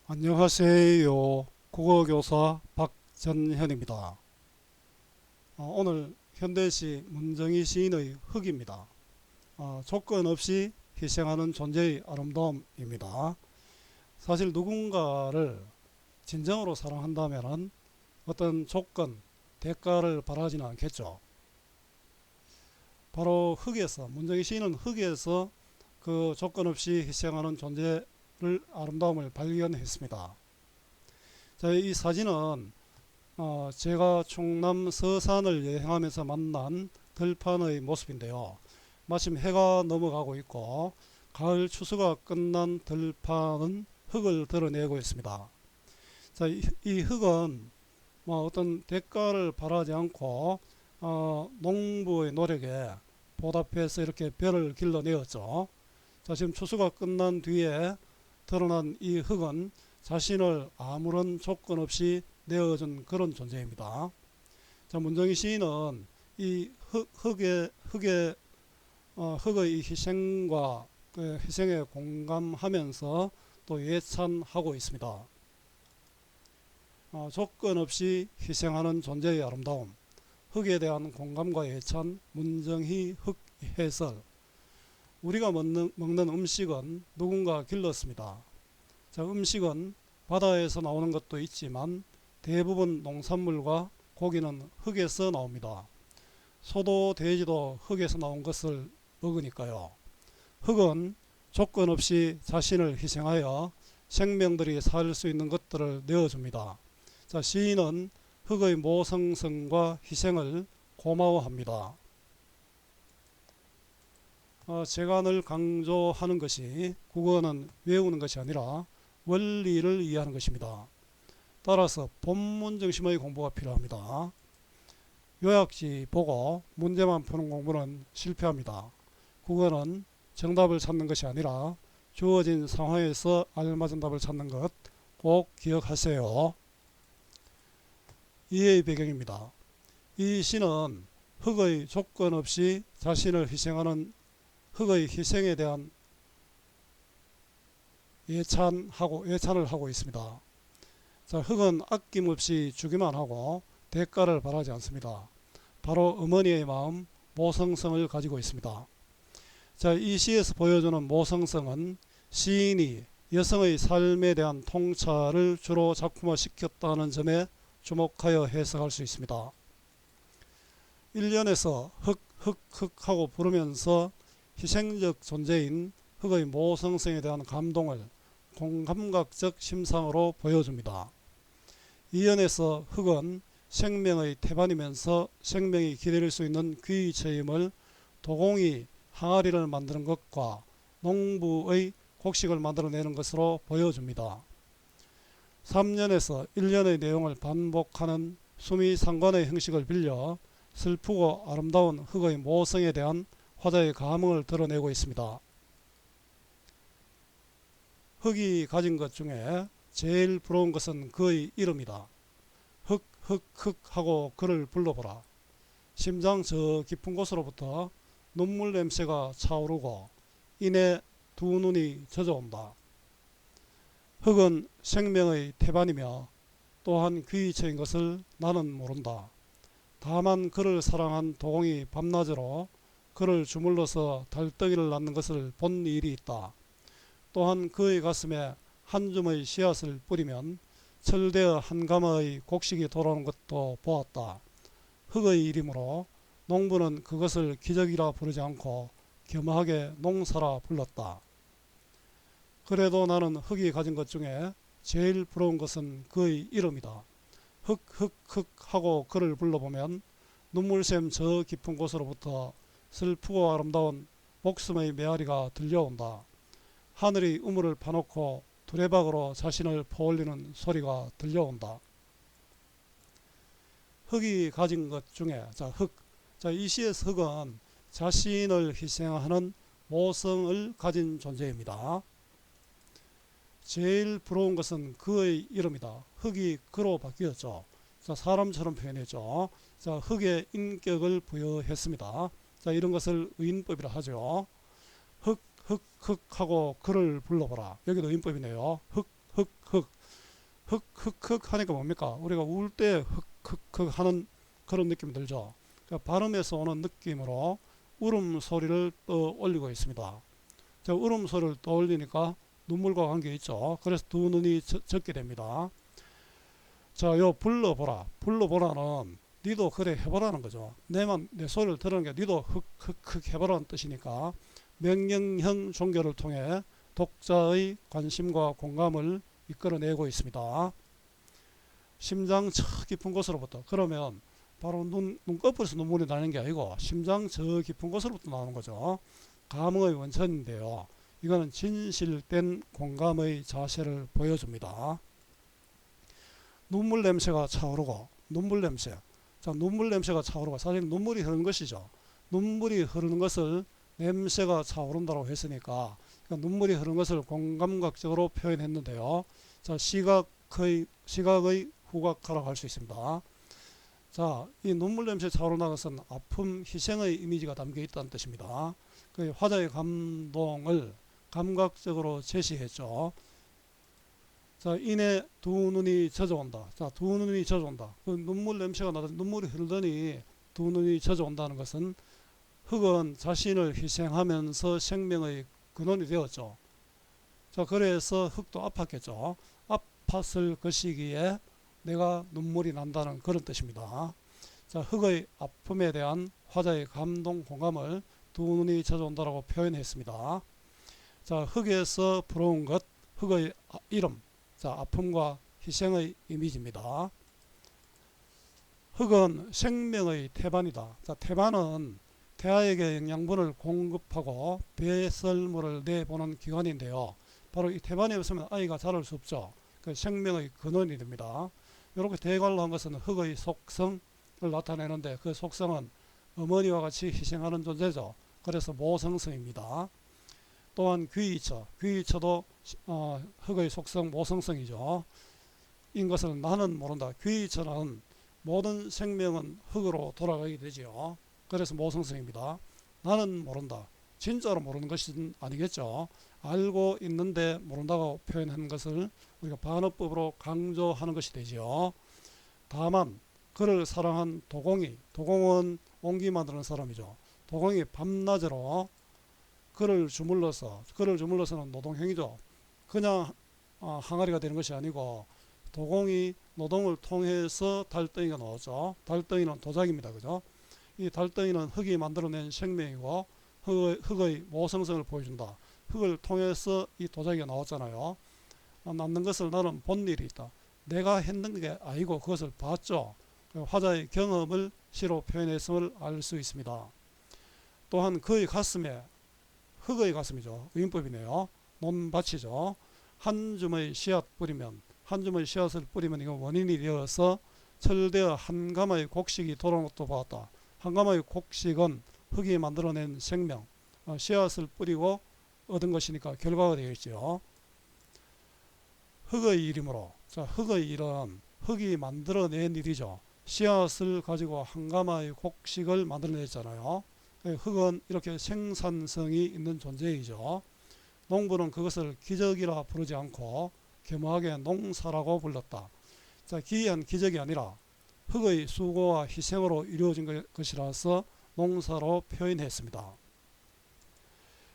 안녕하세요. 국어교사 박전현입니다. 오늘 현대시 문정희 시인의 흙입니다. 조건 없이 희생하는 존재의 아름다움입니다. 사실 누군가를 진정으로 사랑한다면 어떤 조건, 대가를 바라지는 않겠죠. 바로 흙에서, 문정희 시인은 흙에서 그 조건 없이 희생하는 존재를 아름다움을 발견했습니다. 자, 이 사진은 제가 충남 서산을 여행하면서 만난 들판의 모습인데요. 마침 해가 넘어가고 있고 가을 추수가 끝난 들판은 흙을 드러내고 있습니다. 자, 이 흙은 어떤 대가를 바라지 않고 농부의 노력에 보답해서 이렇게 별을 길러내었죠. 자, 지금 추수가 끝난 뒤에 드러난 이 흙은 자신을 아무런 조건 없이 내어준 그런 존재입니다. 자, 문정희 시인은 이 흙의 희생과 그 희생에 공감하면서 또 예찬하고 있습니다. 조건 없이 희생하는 존재의 아름다움, 흙에 대한 공감과 예찬, 문정희 흙 해설. 우리가 먹는 음식은 누군가 길렀습니다. 자, 음식은 바다에서 나오는 것도 있지만 대부분 농산물과 고기는 흙에서 나옵니다. 소도 돼지도 흙에서 나온 것을 먹으니까요. 흙은 조건 없이 자신을 희생하여 생명들이 살 수 있는 것들을 내어줍니다. 자, 시인은 흙의 모성성과 희생을 고마워합니다. 제가 늘 강조하는 것이 국어는 외우는 것이 아니라 원리를 이해하는 것입니다. 따라서 본문 중심의 공부가 필요합니다. 요약지 보고 문제만 푸는 공부는 실패합니다. 국어는 정답을 찾는 것이 아니라 주어진 상황에서 알맞은 답을 찾는 것 꼭 기억하세요. 이해의 배경입니다. 이 시는 흙의 조건 없이 자신을 희생하는 흙의 희생에 대한 예찬을 하고 있습니다. 자, 흙은 아낌없이 주기만 하고 대가를 바라지 않습니다. 바로 어머니의 마음, 모성성을 가지고 있습니다. 자, 이 시에서 보여주는 모성성은 시인이 여성의 삶에 대한 통찰을 주로 작품화시켰다는 점에 주목하여 해석할 수 있습니다. 1년에서 흙 하고 부르면서 희생적 존재인 흙의 모성성에 대한 감동을 공감각적 심상으로 보여줍니다. 2연에서 흙은 생명의 태반이면서 생명이 기다릴 수 있는 귀체임을 도공이 항아리를 만드는 것과 농부의 곡식을 만들어내는 것으로 보여줍니다. 3년에서 1년의 내용을 반복하는 수미상관의 형식을 빌려 슬프고 아름다운 흙의 모성에 대한 화자의 감흥을 드러내고 있습니다. 흙이 가진 것 중에 제일 부러운 것은 그의 이름이다. 흙 하고 그를 불러보라. 심장 저 깊은 곳으로부터 눈물 냄새가 차오르고 이내 두 눈이 젖어온다. 흙은 생명의 태반이며 또한 귀처인 것을 나는 모른다. 다만 그를 사랑한 도공이 밤낮으로 그를 주물러서 달덩이를 낳는 것을 본 일이 있다. 또한 그의 가슴에 한 줌의 씨앗을 뿌리면 철대어 한 가마의 곡식이 돌아오는 것도 보았다. 흙의 이름으로 농부는 그것을 기적이라 부르지 않고 겸하게 농사라 불렀다. 그래도 나는 흙이 가진 것 중에 제일 부러운 것은 그의 이름이다. 흙 하고 그를 불러보면 눈물샘 저 깊은 곳으로부터 슬프고 아름다운 목숨의 메아리가 들려온다. 하늘이 우물을 파놓고 두레박으로 자신을 퍼올리는 소리가 들려온다. 흙이 가진 것 중에 이 시에서 흙은 자신을 희생하는 모성을 가진 존재입니다. 제일 부러운 것은 그의 이름이다. 흙이 그로 바뀌었죠. 자, 사람처럼 표현했죠. 자, 흙의 인격을 부여했습니다. 자, 이런 것을 의인법이라 하죠. 흙 하고 그를 불러보라. 여기도 의인법이네요. 흙 흑흑 하니까 뭡니까? 우리가 울 때 흑흑흑 하는 그런 느낌이 들죠. 그러니까 발음에서 오는 느낌으로 울음소리를 떠올리고 있습니다. 자, 울음소리를 떠올리니까 눈물과 관계 있죠. 그래서 두 눈이 젖게 됩니다. 자, 요 불러보라. 불러보라는 니도 그래 해보라는 거죠. 내 소리를 들은 게 니도 흑흑흑 해보라는 뜻이니까 명령형 종교를 통해 독자의 관심과 공감을 이끌어내고 있습니다. 심장 저 깊은 곳으로부터. 그러면 바로 눈꺼풀에서 눈물이 나는 게 아니고 심장 저 깊은 곳으로부터 나오는 거죠. 감흥의 원천인데요. 이거는 진실된 공감의 자세를 보여줍니다. 눈물 냄새가 차오르고, 눈물 냄새. 자, 눈물 냄새가 차오르고, 사실 눈물이 흐르는 것이죠. 눈물이 흐르는 것을 냄새가 차오른다고 했으니까, 그러니까 눈물이 흐르는 것을 공감각적으로 표현했는데요. 자, 시각의 후각하라고 할 수 있습니다. 자, 이 눈물 냄새 차오르는 것은 아픔, 희생의 이미지가 담겨 있다는 뜻입니다. 그 화자의 감동을 감각적으로 제시했죠. 자, 이내 두 눈이 젖어온다. 자, 두 눈이 젖어온다. 그 눈물 냄새가 나더니 눈물이 흐르더니 두 눈이 젖어온다는 것은 흙은 자신을 희생하면서 생명의 근원이 되었죠. 자, 그래서 흙도 아팠겠죠. 아팠을 것이기에 내가 눈물이 난다는 그런 뜻입니다. 자, 흙의 아픔에 대한 화자의 감동, 공감을 두 눈이 젖어온다라고 표현했습니다. 자, 흙에서 불어온 것, 흙의 이름. 자, 아픔과 희생의 이미지입니다. 흙은 생명의 태반이다. 자, 태반은 태아에게 영양분을 공급하고 배설물을 내보는 기관인데요. 바로 이 태반이 없으면 아이가 자랄 수 없죠. 그 생명의 근원이 됩니다. 이렇게 대괄로 한 것은 흙의 속성을 나타내는데 그 속성은 어머니와 같이 희생하는 존재죠. 그래서 모성성입니다. 또한 귀처도 흙의 속성 모성성이죠. 인 것을 나는 모른다. 귀처는 모든 생명은 흙으로 돌아가게 되지요. 그래서 모성성입니다. 나는 모른다. 진짜로 모르는 것은 아니겠죠. 알고 있는데 모른다고 표현하는 것을 우리가 반어법으로 강조하는 것이 되지요. 다만 그를 사랑한 도공은 옹기 만드는 사람이죠. 도공이 밤낮으로 그를 주물러서는 노동행위죠. 그냥 항아리가 되는 것이 아니고 도공이 노동을 통해서 달덩이가 나오죠. 달덩이는 도자기입니다. 그죠? 이 달덩이는 흙이 만들어낸 생명이고 흙의 모성성을 보여준다. 흙을 통해서 이 도자기가 나왔잖아요. 남는 것을 나는 본 일이 있다. 내가 했는 게 아니고 그것을 봤죠. 화자의 경험을 시로 표현했음을 알 수 있습니다. 또한 그의 가슴에 흙의 가슴이죠. 의인법이네요. 논밭이죠. 한 줌의 씨앗을 뿌리면 이거 원인이 되어서 철되어 한 가마의 곡식이 돌아오는 것도 보았다. 한 가마의 곡식은 흙이 만들어낸 생명, 씨앗을 뿌리고 얻은 것이니까 결과가 되겠죠. 흙의 일이므로, 자, 흙의 일은 흙이 만들어낸 일이죠. 씨앗을 가지고 한 가마의 곡식을 만들어냈잖아요. 흙은 이렇게 생산성이 있는 존재이죠. 농부는 그것을 기적이라 부르지 않고 겸허하게 농사라고 불렀다. 자, 기이한 기적이 아니라 흙의 수고와 희생으로 이루어진 것이라서 농사로 표현했습니다.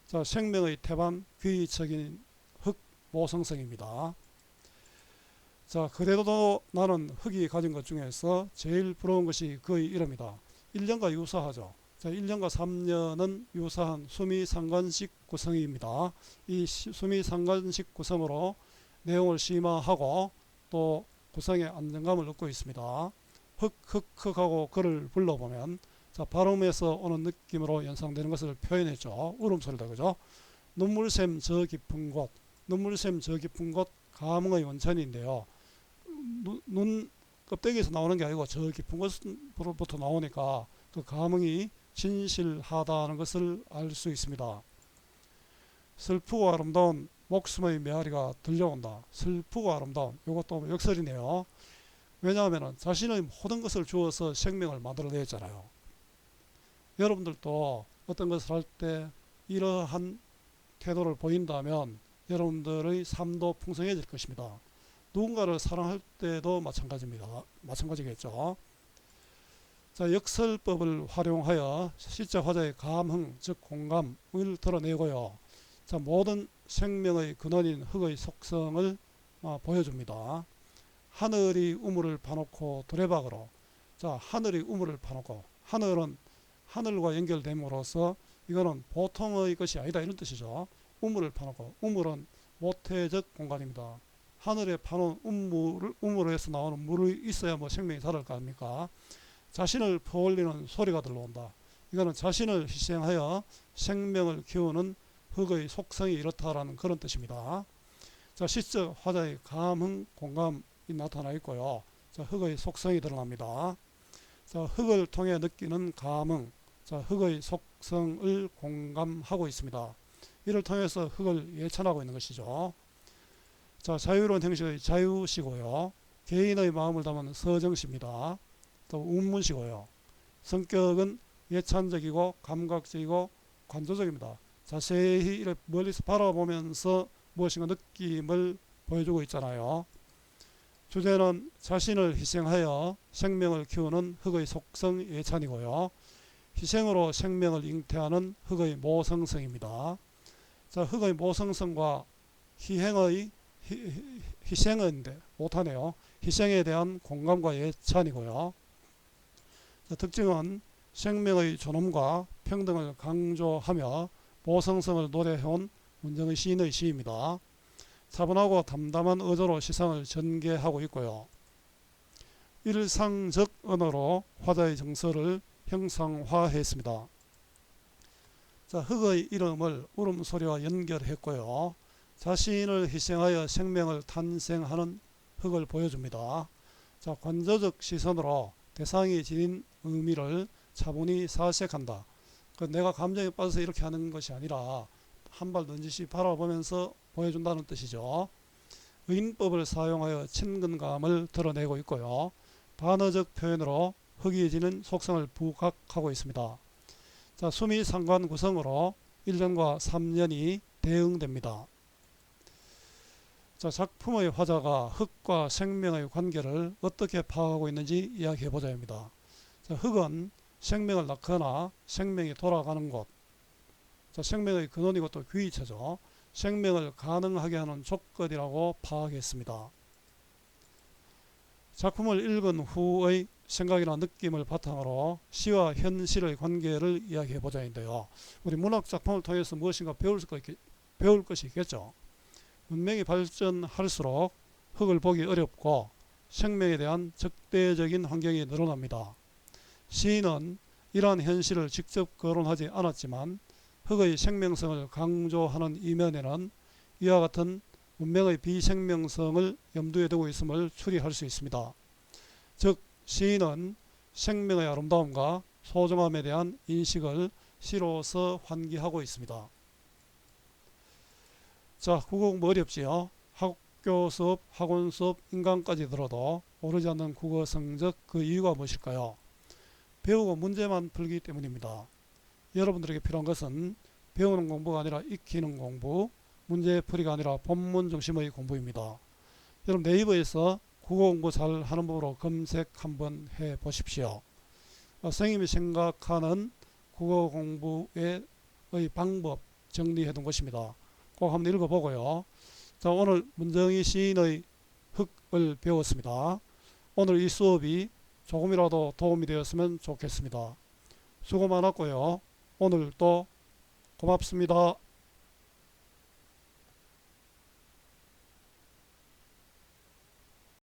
자, 생명의 태반, 귀적인 흙 모성성입니다. 자, 그래도 나는 흙이 가진 것 중에서 제일 부러운 것이 그의 이름이다. 1년과 유사하죠. 자, 1년과 3년은 유사한 수미상관식 구성입니다. 이 수미상관식 구성으로 내용을 심화하고 또 구성에 안정감을 얻고 있습니다. 흑흑흑하고 그를 불러보면, 자, 발음에서 오는 느낌으로 연상되는 것을 표현했죠. 울음소리다. 그죠? 눈물샘 저 깊은 곳, 감흥의 원천인데요. 눈 껍데기에서 나오는 게 아니고 저 깊은 곳으로부터 나오니까 그 감흥이 진실하다는 것을 알 수 있습니다. 슬프고 아름다운 목숨의 메아리가 들려온다. 슬프고 아름다운, 이것도 역설이네요. 왜냐하면 자신의 모든 것을 주어서 생명을 만들어냈잖아요. 여러분들도 어떤 것을 할 때 이러한 태도를 보인다면 여러분들의 삶도 풍성해질 것입니다. 누군가를 사랑할 때도 마찬가지겠죠. 자, 역설법을 활용하여 시적 화자의 감흥, 즉 공감을 드러내고요. 자, 모든 생명의 근원인 흙의 속성을 보여줍니다. 하늘이 우물을 파놓고 두레박으로. 자, 하늘이 우물을 파놓고, 하늘은 하늘과 연결됨으로써 이거는 보통의 것이 아니다 이런 뜻이죠. 우물을 파놓고, 우물은 모태적 공간입니다. 하늘에 파놓은 우물에서 나오는 물이 있어야 뭐 생명이 살을 거 아닙니까? 자신을 퍼올리는 소리가 들러온다. 이거는 자신을 희생하여 생명을 키우는 흙의 속성이 이렇다라는 그런 뜻입니다. 자, 시적 화자의 감흥, 공감이 나타나 있고요. 자, 흙의 속성이 드러납니다. 자, 흙을 통해 느끼는 감흥, 자, 흙의 속성을 공감하고 있습니다. 이를 통해서 흙을 예찬하고 있는 것이죠. 자, 자유로운 형식의 자유시고요. 개인의 마음을 담은 서정시입니다. 또 운문시고요. 성격은 예찬적이고 감각적이고 관조적입니다. 자세히 이렇게 멀리서 바라보면서 무엇인가 느낌을 보여주고 있잖아요. 주제는 자신을 희생하여 생명을 키우는 흙의 속성 예찬이고요. 희생으로 생명을 잉태하는 흙의 모성성입니다. 자, 흙의 모성성과 희생인데 못하네요. 희생에 대한 공감과 예찬이고요. 자, 특징은 생명의 존엄과 평등을 강조하며 모성성을 노래해온 문정의 시인의 시입니다. 차분하고 담담한 어조로 시상을 전개하고 있고요. 일상적 언어로 화자의 정서를 형상화했습니다. 자, 흙의 이름을 울음소리와 연결했고요. 자신을 희생하여 생명을 탄생하는 흙을 보여줍니다. 자, 관조적 시선으로 대상이 지닌 의미를 차분히 사색한다. 내가 감정에 빠져서 이렇게 하는 것이 아니라 한 발 넌지시 바라보면서 보여준다는 뜻이죠. 의인법을 사용하여 친근감을 드러내고 있고요. 반어적 표현으로 흙이 지닌 속성을 부각하고 있습니다. 자, 수미 상관 구성으로 1년과 3년이 대응됩니다. 자, 작품의 화자가 흙과 생명의 관계를 어떻게 파악하고 있는지 이야기해보자 합니다. 자, 흙은 생명을 낳거나 생명이 돌아가는 곳, 자, 생명의 근원이고 또 귀의체죠. 생명을 가능하게 하는 조건이라고 파악했습니다. 작품을 읽은 후의 생각이나 느낌을 바탕으로 시와 현실의 관계를 이야기해보자 했는데요. 우리 문학작품을 통해서 무엇인가 배울 것이 있겠죠. 문명이 발전할수록 흙을 보기 어렵고 생명에 대한 적대적인 환경이 늘어납니다. 시인은 이러한 현실을 직접 거론하지 않았지만 흙의 생명성을 강조하는 이면에는 이와 같은 문명의 비생명성을 염두에 두고 있음을 추리할 수 있습니다. 즉 시인은 생명의 아름다움과 소중함에 대한 인식을 시로서 환기하고 있습니다. 자, 국어 공부 어렵지요. 학교 수업, 학원 수업, 인강까지 들어도 오르지 않는 국어 성적, 그 이유가 무엇일까요? 배우고 문제만 풀기 때문입니다. 여러분들에게 필요한 것은 배우는 공부가 아니라 익히는 공부, 문제풀이가 아니라 본문 중심의 공부입니다. 여러분 네이버에서 국어 공부 잘 하는 법으로 검색 한번 해 보십시오. 선생님이 생각하는 국어 공부의 방법 정리해 둔 것입니다. 꼭 한번 읽어보고요. 자, 오늘 문정희 시인의 흙을 배웠습니다. 오늘 이 수업이 조금이라도 도움이 되었으면 좋겠습니다. 수고 많았고요. 오늘도 고맙습니다.